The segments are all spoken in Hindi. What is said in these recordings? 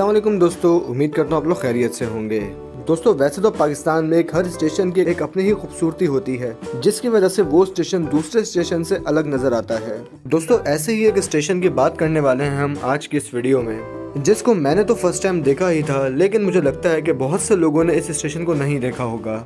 अस्सलाम वालेकुम दोस्तों, उम्मीद करता हूँ आप लोग खैरियत से होंगे। दोस्तों वैसे तो पाकिस्तान में हर स्टेशन की एक अपनी ही खूबसूरती होती है, जिसकी वजह से वो स्टेशन दूसरे स्टेशन से अलग नजर आता है। दोस्तों ऐसे ही एक स्टेशन की बात करने वाले हैं हम आज की इस वीडियो में, जिसको मैंने तो फर्स्ट टाइम देखा ही था, लेकिन मुझे लगता है कि बहुत से लोगों ने इस स्टेशन को नहीं देखा होगा,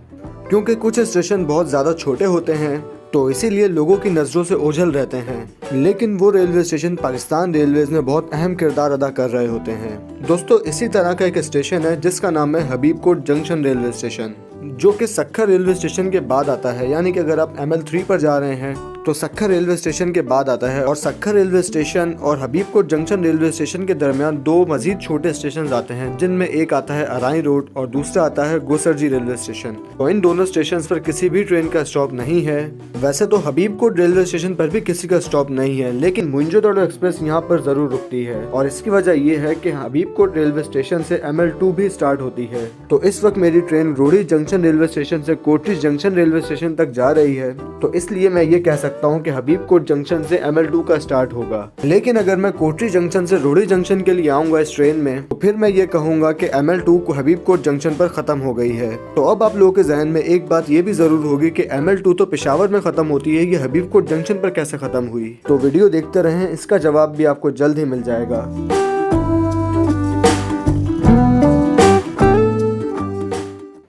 क्योंकि कुछ स्टेशन बहुत ज़्यादा छोटे होते हैं तो इसीलिए लोगों की नज़रों से ओझल रहते हैं। लेकिन वो रेलवे स्टेशन पाकिस्तान रेलवेज में बहुत अहम किरदार अदा कर रहे होते हैं। दोस्तों इसी तरह का एक स्टेशन है जिसका नाम है हबीबकोट जंक्शन रेलवे स्टेशन, जो कि सक्खर रेलवे स्टेशन के बाद आता है। यानी कि अगर आप ML3 पर जा रहे हैं तो सक्खर रेलवे स्टेशन के बाद आता है, और सक्खर रेलवे स्टेशन और हबीबकोट जंक्शन रेलवे स्टेशन के दरमियान दो मजीद छोटे स्टेशन आते हैं, जिनमें एक आता है अराई रोड और दूसरा आता है गोसरजी रेलवे स्टेशन। तो इन दोनों स्टेशन पर किसी भी ट्रेन का स्टॉप नहीं है। वैसे तो हबीबकोट रेलवे स्टेशन पर भी किसी का स्टॉप नहीं है, लेकिन मोइंजोदड़ो एक्सप्रेस यहाँ पर जरूर रुकती है, और इसकी वजह ये है कि हबीबकोट रेलवे स्टेशन से ML2 भी स्टार्ट होती है। तो इस वक्त मेरी ट्रेन रोड़ी जंक्शन रेलवे स्टेशन से कोटरी जंक्शन रेलवे स्टेशन तक जा रही है, तो इसलिए मैं ये कह सकता हूँ कि हबीबकोट जंक्शन से ML2 का स्टार्ट होगा। लेकिन अगर मैं कोटरी जंक्शन से रोड़ी जंक्शन के लिए आऊंगा इस ट्रेन में, तो फिर मैं ये कहूंगा कि ML2 को हबीबकोट जंक्शन पर खत्म हो गई है। तो अब आप लोगों के जहन में एक बात ये भी जरूर होगी कि ML2 तो पेशावर में खत्म होती है, ये हबीबकोट जंक्शन पर कैसे खत्म हुई। तो वीडियो देखते रहें, इसका जवाब भी आपको जल्द ही मिल जाएगा।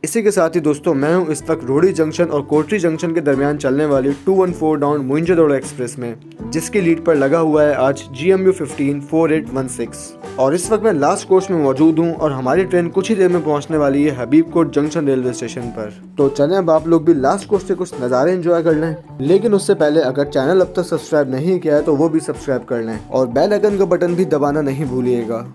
इसी के साथ ही दोस्तों मैं हूं इस वक्त रोड़ी जंक्शन और कोटरी जंक्शन के दरमियान चलने वाली 214 डाउन मोइंजोदड़ो एक्सप्रेस में, जिसकी लीड पर लगा हुआ है आज GMU 154816। और इस वक्त मैं लास्ट कोच में मौजूद हूं और हमारी ट्रेन कुछ ही देर में पहुंचने वाली है हबीबकोट जंक्शन रेलवे स्टेशन पर। तो चलें अब आप लोग भी लास्ट कोच से कुछ नज़ारे एंजॉय कर लें। लेकिन उससे पहले अगर चैनल अब तक सब्सक्राइब नहीं किया है तो वो भी सब्सक्राइब कर लें, और बेल आइकन का बटन भी दबाना नहीं भूलिएगा।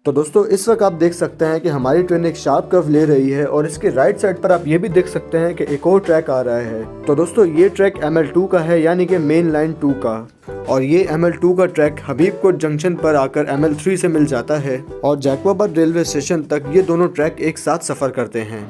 तो दोस्तों इस वक्त आप देख सकते हैं कि हमारी ट्रेन एक शार्प कर्व ले रही है, और इसके राइट साइड पर आप ये भी देख सकते हैं कि एक और ट्रैक आ रहा है। तो दोस्तों ये ट्रैक ML2 का है, यानी कि मेन लाइन 2 का, और ये ML2 का ट्रैक हबीबकोट जंक्शन पर आकर ML3 से मिल जाता है, और जैकबाबाद रेलवे स्टेशन तक ये दोनों ट्रैक एक साथ सफ़र करते हैं।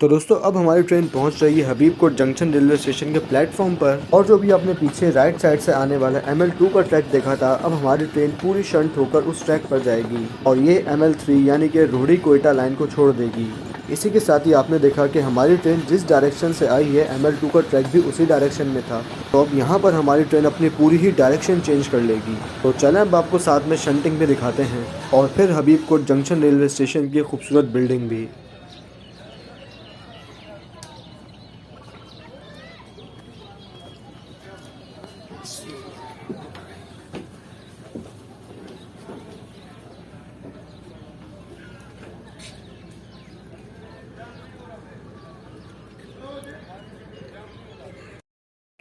तो दोस्तों अब हमारी ट्रेन पहुंच रही है हबीबकोट जंक्शन रेलवे स्टेशन के प्लेटफॉर्म पर, और जो भी आपने पीछे राइट साइड से आने वाला ML2 का ट्रैक देखा था, अब हमारी ट्रेन पूरी शंट होकर उस ट्रैक पर जाएगी, और ये ML3 यानी कि रोहड़ी कोयटा लाइन को छोड़ देगी। इसी के साथ ही आपने देखा कि हमारी ट्रेन जिस डायरेक्शन से आई है ML2 का ट्रैक भी उसी डायरेक्शन में था। तो अब यहाँ पर हमारी ट्रेन अपनी पूरी ही डायरेक्शन चेंज कर लेगी। तो चलें अब आपको साथ में शंटिंग भी दिखाते हैं, और फिर हबीबकोट जंक्शन रेलवे स्टेशन की खूबसूरत बिल्डिंग भी।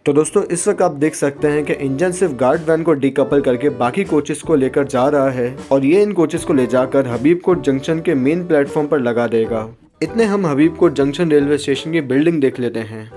तो दोस्तों इस वक्त आप देख सकते हैं कि इंजन सिर्फ गार्ड वैन को डीकपल करके बाकी कोचेस को लेकर जा रहा है, और ये इन कोचेस को ले जाकर हबीबकोट जंक्शन के मेन प्लेटफॉर्म पर लगा देगा। इतने हम हबीबकोट जंक्शन रेलवे स्टेशन की बिल्डिंग देख लेते हैं।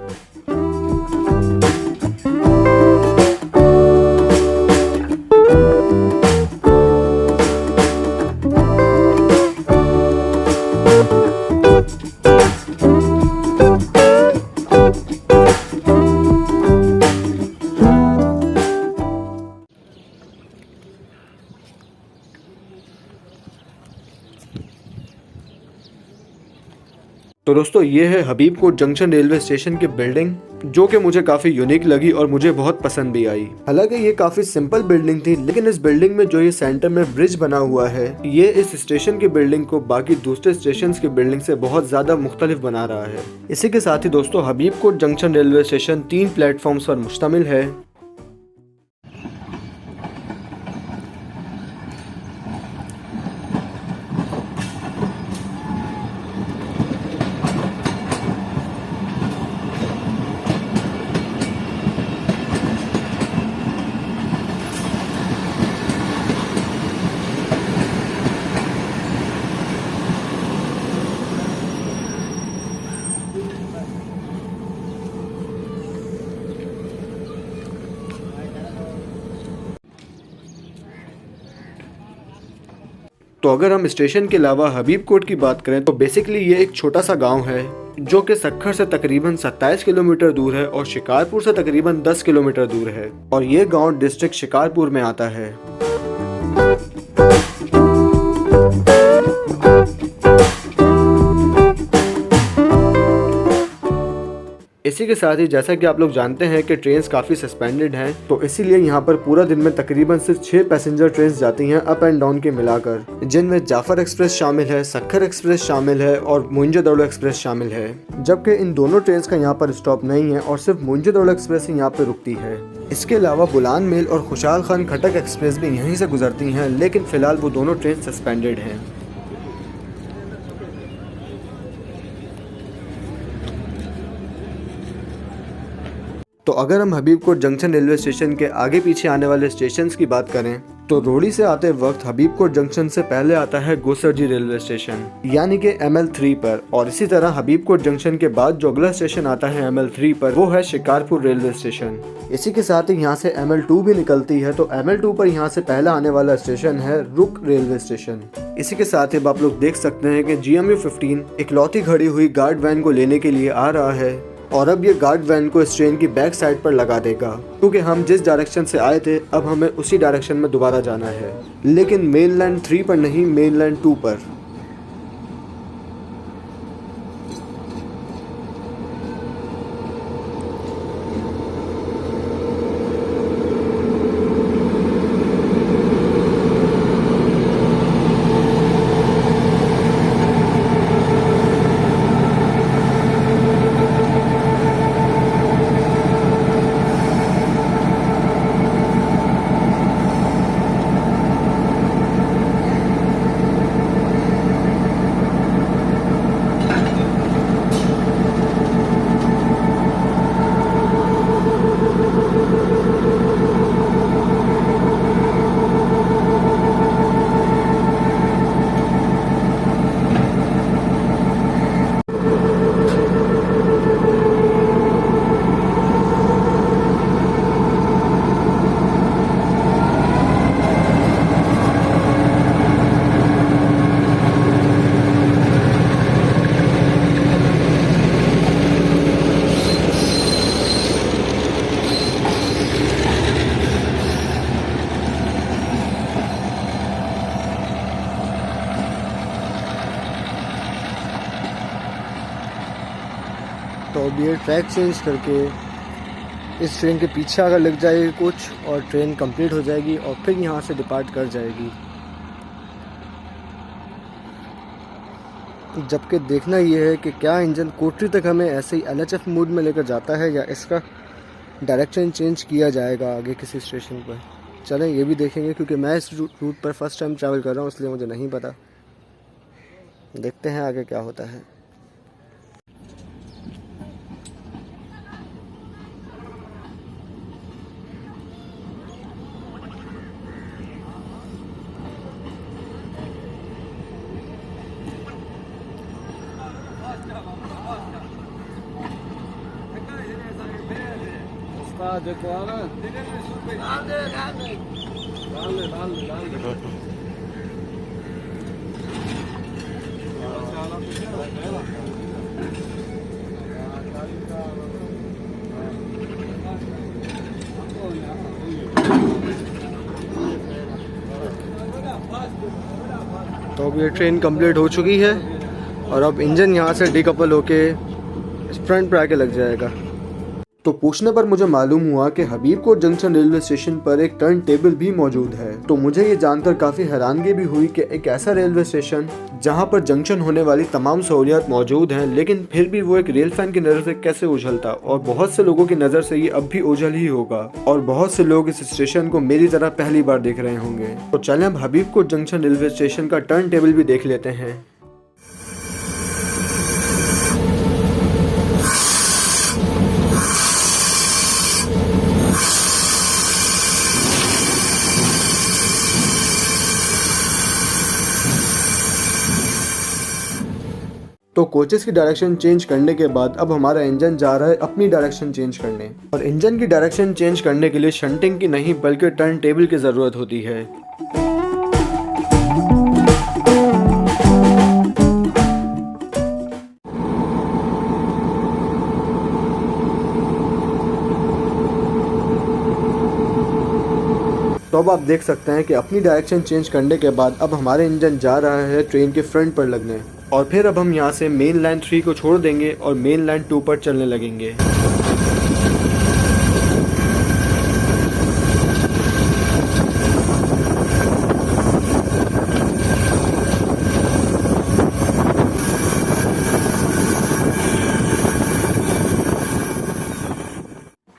तो दोस्तों ये है हबीबकोट जंक्शन रेलवे स्टेशन की बिल्डिंग, जो कि मुझे काफी यूनिक लगी और मुझे बहुत पसंद भी आई। हालांकि ये काफी सिंपल बिल्डिंग थी, लेकिन इस बिल्डिंग में जो ये सेंटर में ब्रिज बना हुआ है, ये इस स्टेशन की बिल्डिंग को बाकी दूसरे स्टेशन की बिल्डिंग से बहुत ज्यादा मुख्तलिफ बना रहा है। इसी के साथ ही दोस्तों हबीबकोट जंक्शन रेलवे स्टेशन 3 प्लेटफॉर्म्स पर मुश्तमिल है। तो अगर हम स्टेशन के अलावा हबीबकोट की बात करें तो बेसिकली ये एक छोटा सा गांव है जो कि सक्खर से तकरीबन 27 किलोमीटर दूर है और शिकारपुर से तकरीबन 10 किलोमीटर दूर है, और ये गांव डिस्ट्रिक्ट शिकारपुर में आता है। इसी के साथ ही जैसा कि आप लोग जानते हैं कि ट्रेन्स काफ़ी सस्पेंडेड हैं, तो इसीलिए यहाँ पर पूरा दिन में तकरीबन सिर्फ 6 पैसेंजर ट्रेन्स जाती हैं अप एंड डाउन के मिलाकर, जिनमें जाफर एक्सप्रेस शामिल है, सक्खर एक्सप्रेस शामिल है और मोइंजोदड़ो एक्सप्रेस शामिल है। जबकि इन दोनों ट्रेन्स का यहाँ पर स्टॉप नहीं है और सिर्फ मोइंजोदड़ो एक्सप्रेस ही यहाँ पर रुकती है। इसके अलावा बुलान मेल और खुशहाल खान खटक एक्सप्रेस भी यहीं से गुजरती हैं, लेकिन फिलहाल वो दोनों ट्रेन सस्पेंडेड हैं। तो अगर हम हबीबकोट जंक्शन रेलवे स्टेशन के आगे पीछे आने वाले स्टेशंस की बात करें तो रोड़ी से आते वक्त हबीबकोट जंक्शन से पहले आता है गोसरजी रेलवे स्टेशन यानी कि ML3 पर, और इसी तरह हबीबकोट जंक्शन के बाद जो अगला स्टेशन आता है ML3 पर वो है शिकारपुर रेलवे स्टेशन। इसी के साथ ही यहाँ से ML2 भी निकलती है, तो ML2 पर यहाँ से पहला आने वाला स्टेशन है रुक रेलवे स्टेशन। इसी के साथ ही आप लोग देख सकते हैं कि GMU 15 इकलौती खड़ी हुई गार्ड वैन को लेने के लिए आ रहा है, और अब ये गार्ड वैन को इस ट्रेन की बैक साइड पर लगा देगा, क्योंकि हम जिस डायरेक्शन से आए थे अब हमें उसी डायरेक्शन में दोबारा जाना है, लेकिन मेनलैंड 3 पर नहीं, मेनलैंड 2 पर। तो अब ये ट्रैक चेंज करके इस ट्रेन के पीछे अगर लग जाएगी कुछ और ट्रेन कंप्लीट हो जाएगी और फिर यहाँ से डिपार्ट कर जाएगी। जबकि देखना ये है कि क्या इंजन कोटरी तक हमें ऐसे ही LHF मोड में लेकर जाता है या इसका डायरेक्शन चेंज किया जाएगा आगे किसी स्टेशन पर। चलें ये भी देखेंगे, क्योंकि मैं इस रूट पर फर्स्ट टाइम ट्रैवल कर रहा हूँ, इसलिए मुझे नहीं पता। देखते हैं आगे क्या होता है। देखो तो अब ये ट्रेन कंप्लीट हो चुकी है और अब इंजन यहाँ से डीकपल होके फ्रंट पर आके लग जाएगा। तो पूछने पर मुझे मालूम हुआ कि हबीबकोट जंक्शन रेलवे स्टेशन पर एक टर्न टेबल भी मौजूद है। तो मुझे ये जानकर काफी हैरानगी भी हुई कि एक ऐसा रेलवे स्टेशन जहां पर जंक्शन होने वाली तमाम सहूलियात मौजूद हैं, लेकिन फिर भी वो एक रेल फैन की नज़र से कैसे उछलता। और बहुत से लोगों की नज़र से ये अब भी उछल ही होगा और बहुत से लोग इस स्टेशन को मेरी तरह पहली बार देख रहे होंगे। तो चलें अब हबीबकोट जंक्शन रेलवे स्टेशन का टर्न टेबल भी देख लेते हैं। तो कोचेस की डायरेक्शन चेंज करने के बाद अब हमारा इंजन जा रहा है अपनी डायरेक्शन चेंज करने। और इंजन की डायरेक्शन चेंज करने के लिए शंटिंग की नहीं बल्कि टर्न टेबल की ज़रूरत होती है। तो अब आप देख सकते हैं कि अपनी डायरेक्शन चेंज करने के बाद अब हमारे इंजन जा रहा है ट्रेन के फ्रंट पर लगने। और फिर अब हम यहाँ से मेन लाइन 3 को छोड़ देंगे और मेन लाइन 2 पर चलने लगेंगे।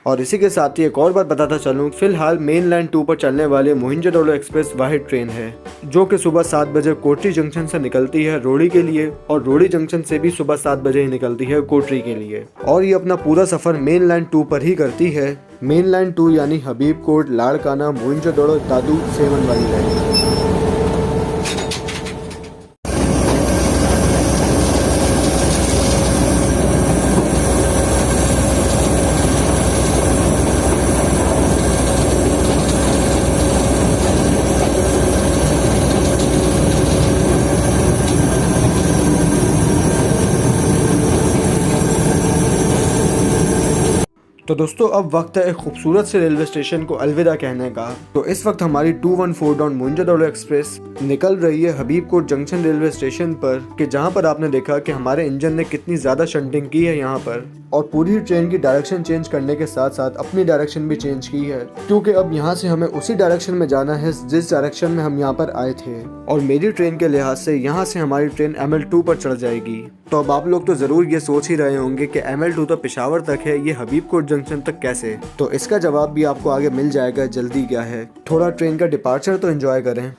और इसी के साथ ही एक और बात बताता चलूँ, फिलहाल मेन लाइन 2 पर चलने वाले मोहिंजोदड़ो एक्सप्रेस वाहिद ट्रेन है जो कि सुबह 7 बजे कोटरी जंक्शन से निकलती है रोड़ी के लिए, और रोड़ी जंक्शन से भी सुबह 7 बजे ही निकलती है कोटरी के लिए। और ये अपना पूरा सफ़र मेन लाइन 2 पर ही करती है। मेन लाइन 2 यानी हबीबकोट, लाड़काना, मोहिंजोदड़ो, दादू, सेवन वाली लाइन। तो दोस्तों अब वक्त है एक खूबसूरत से रेलवे स्टेशन को अलविदा कहने का। तो इस वक्त हमारी 214 डाउन मोहिंजोदड़ो एक्सप्रेस निकल रही है हबीबकोट जंक्शन रेलवे स्टेशन पर, कि जहां पर आपने देखा कि हमारे इंजन ने कितनी ज़्यादा शंटिंग की है यहाँ पर, और पूरी ट्रेन की डायरेक्शन चेंज करने के साथ साथ अपनी डायरेक्शन भी चेंज की है, क्योंकि अब यहाँ से हमें उसी डायरेक्शन में जाना है जिस डायरेक्शन में हम यहाँ पर आए थे। और मेरी ट्रेन के लिहाज से यहाँ से हमारी ट्रेन ML2 पर चढ़ जाएगी। तो अब आप लोग तो ज़रूर ये सोच ही रहे होंगे कि ML2 तो पेशावर तक है, ये हबीबकोट जंक्शन तक कैसे? तो इसका जवाब भी आपको आगे मिल जाएगा। जल्दी क्या है, थोड़ा ट्रेन का डिपार्चर तो एंजॉय करें।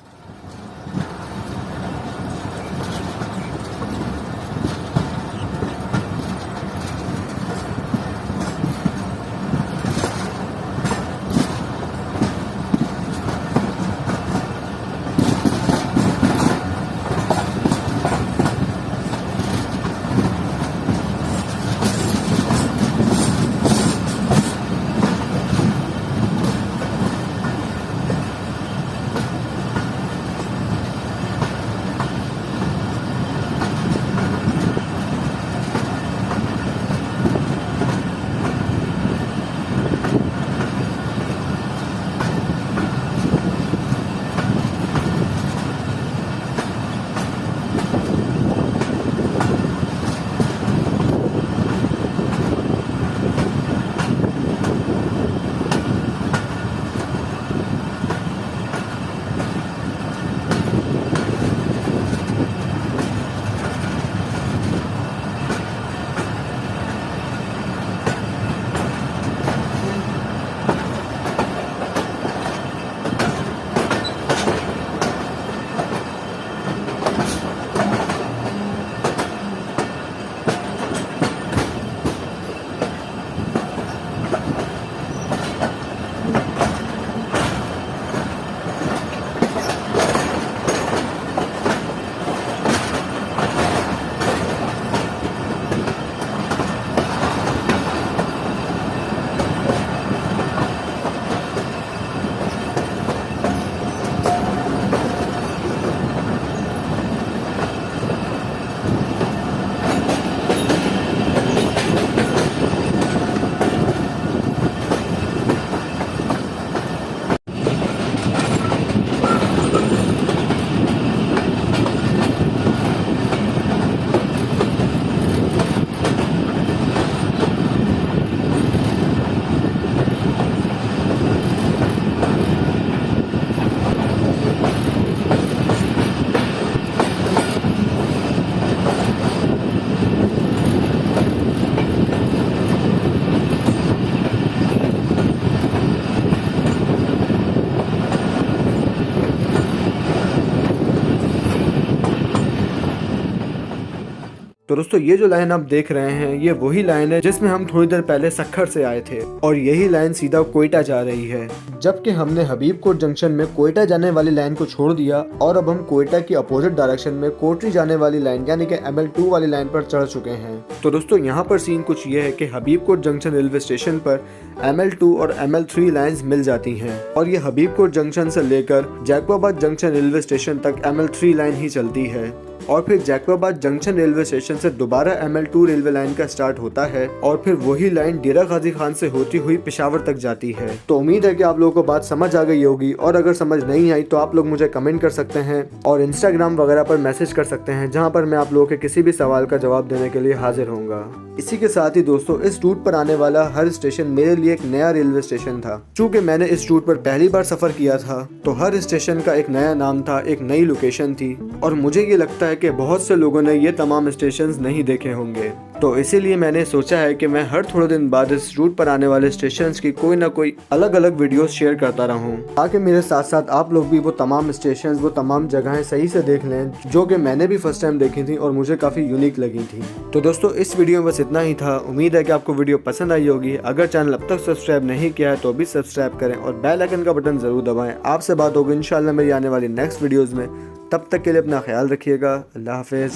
तो दोस्तों ये जो लाइन आप देख रहे हैं ये वही लाइन है जिसमें हम थोड़ी देर पहले सक्खर से आए थे और यही लाइन सीधा कोयटा जा रही है। जबकि हमने हबीबकोट जंक्शन में कोयटा जाने वाली लाइन को छोड़ दिया और अब हम कोयटा की अपोजिट डायरेक्शन में कोटरी जाने वाली लाइन यानी कि ML2 वाली लाइन पर चढ़ चुके हैं। तो दोस्तों यहाँ पर सीन कुछ ये है कि हबीबकोट जंक्शन रेलवे स्टेशन पर ML2 और ML3 लाइंस मिल जाती हैं और ये हबीबकोट जंक्शन से लेकर जैकबाबाद जंक्शन रेलवे स्टेशन तक ML3 लाइन ही चलती है और फिर जैकबाबाद जंक्शन रेलवे स्टेशन से दोबारा ML2 रेलवे लाइन का स्टार्ट होता है और फिर वही लाइन डेरा गाजी खान से होती हुई पेशावर तक जाती है। तो उम्मीद है कि आप लोगों को बात समझ आ गई होगी और अगर समझ नहीं आई तो आप लोग मुझे कमेंट कर सकते हैं और इंस्टाग्राम वगैरह पर मैसेज कर सकते हैं, जहाँ पर मैं आप लोगों के किसी भी सवाल का जवाब देने के लिए हाजिर होऊंगा। इसी के साथ ही दोस्तों इस रूट पर आने वाला हर स्टेशन मेरे लिए एक नया रेलवे स्टेशन था। चूँकि मैंने इस रूट पर पहली बार सफर किया था तो हर स्टेशन का एक नया नाम था, एक नई लोकेशन थी और मुझे ये लगता है कि बहुत से लोगों ने ये तमाम स्टेशंस नहीं देखे होंगे। तो इसीलिए मैंने सोचा है कि मैं हर थोड़े दिन बाद इस रूट पर आने वाले स्टेशंस की कोई ना कोई अलग अलग वीडियोस शेयर करता रहूं, ताकि मेरे साथ साथ आप लोग भी वो तमाम स्टेशंस, वो तमाम जगहें सही से देख लें जो कि मैंने भी फर्स्ट टाइम देखी थी और मुझे काफ़ी यूनिक लगी थी। तो दोस्तों इस वीडियो में बस इतना ही था। उम्मीद है कि आपको वीडियो पसंद आई होगी। अगर चैनल अब तक सब्सक्राइब नहीं किया है तो भी सब्सक्राइब करें और बेल आइकन का बटन ज़रूर दबाएँ। आपसे बात होगी इंशाल्लाह मेरी आने वाली नेक्स्ट वीडियोज़ में। तब तक के लिए अपना ख्याल रखिएगा। अल्लाह हाफिज़।